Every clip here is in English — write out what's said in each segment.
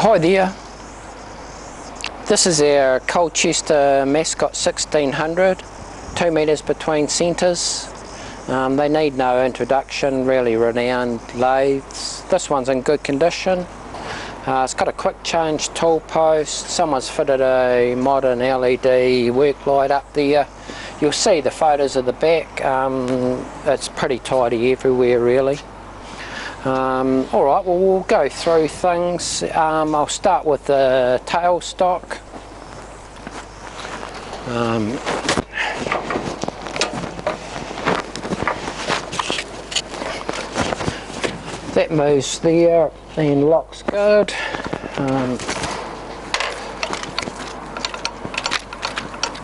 Hi there, this is our Colchester Mascot 1600, 2 metres between centres. They need no introduction, really renowned lathes. This one's in good condition. It's got a quick change tool post, someone's fitted a modern LED work light up there. You'll see the photos of the back, it's pretty tidy everywhere really. Alright, well we'll go through things. I'll start with the tailstock. That moves there and locks good.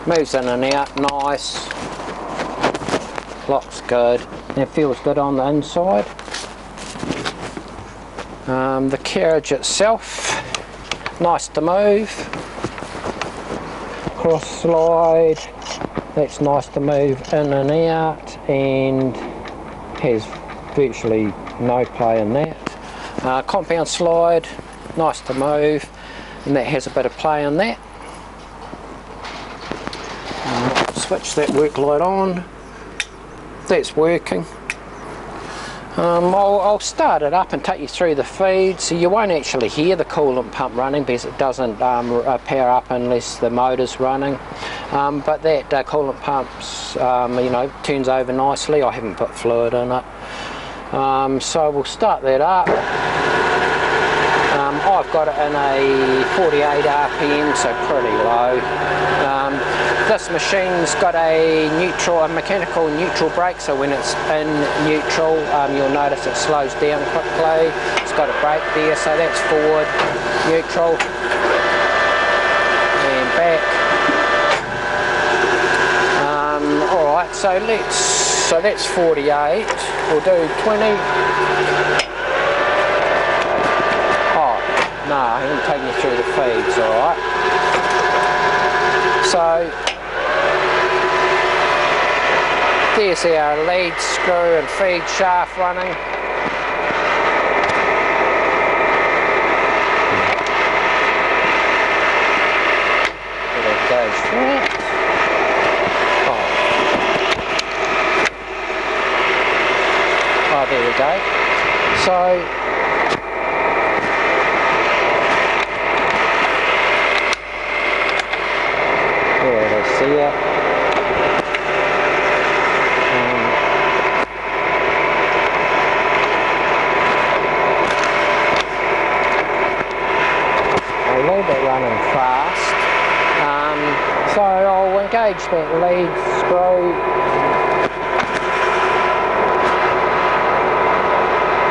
Moves in and out nice. Locks good. It feels good on the inside. The carriage itself, nice to move. Cross slide, that's nice to move in and out, and has virtually no play in that. Compound slide, nice to move, and that has a bit of play in that. Switch that work light on, that's working. I'll start it up and take you through the feed, so you won't actually hear the coolant pump running because it doesn't power up unless the motor's running. But that coolant pump's, you know, turns over nicely. I haven't put fluid in it. So we'll start that up. I've got it in a 48 RPM, so pretty low. This machine's got a mechanical neutral brake, so when it's in neutral, you'll notice it slows down quickly. It's got a brake there, so that's forward, neutral, and back. Alright, so that's 48. We'll do 20. No, I haven't taken you through the feeds, alright. So, there's our lead screw and feed shaft running. There it goes there. Oh, there we go. So, yeah. A little bit running fast, so I'll engage that lead screw,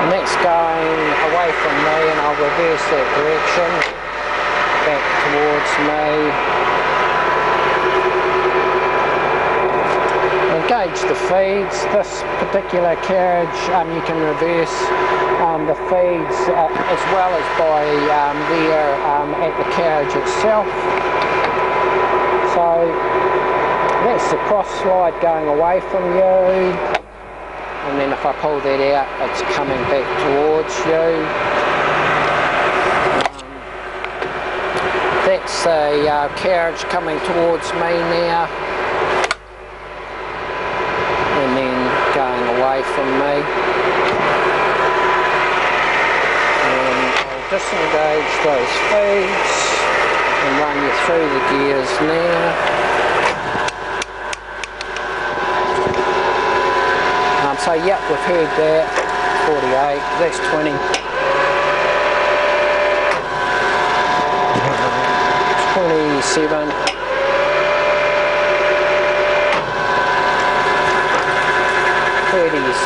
and that's going away from me, and I'll reverse that direction back towards me. Engage the feeds. This particular carriage, you can reverse the feeds as well as by there at the carriage itself. So that's the cross slide going away from you, and then if I pull that out, it's coming back towards you. That's the carriage coming towards me now, and then going away from me. And I'll disengage those feeds and run you through the gears now. So yep, we've heard that, 48, that's 20. 27. 36,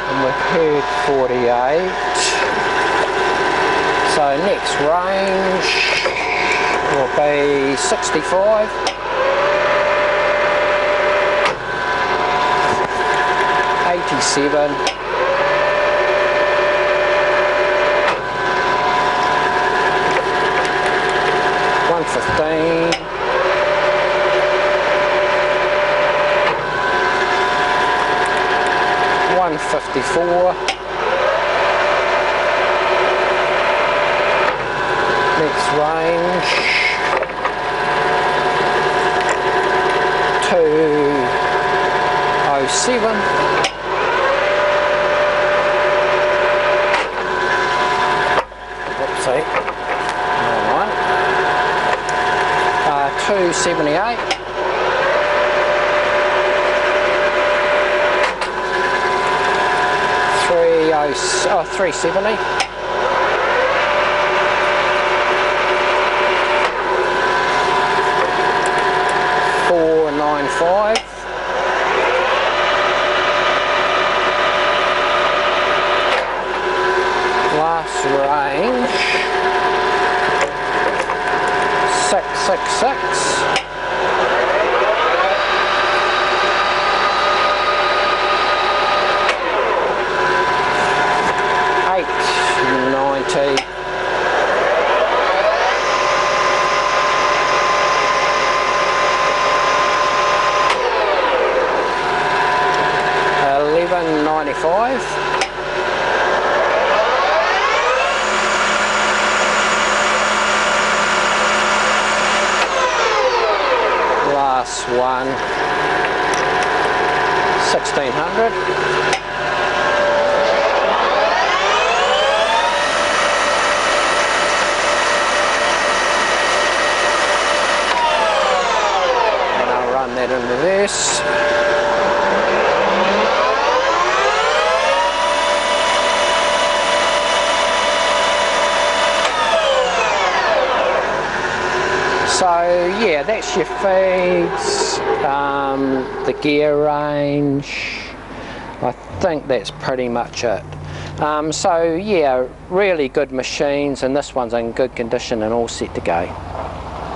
and we've heard 48. So next range will be 65, 87, 115, 154, range 207. Whoopsie. Alright. 278. 370. 495. Last range 666. 890. 1195. Last one 1600. And I'll run that in reverse. So yeah, that's your feeds, the gear range. I think that's pretty much it. So yeah, really good machines, and this one's in good condition and all set to go.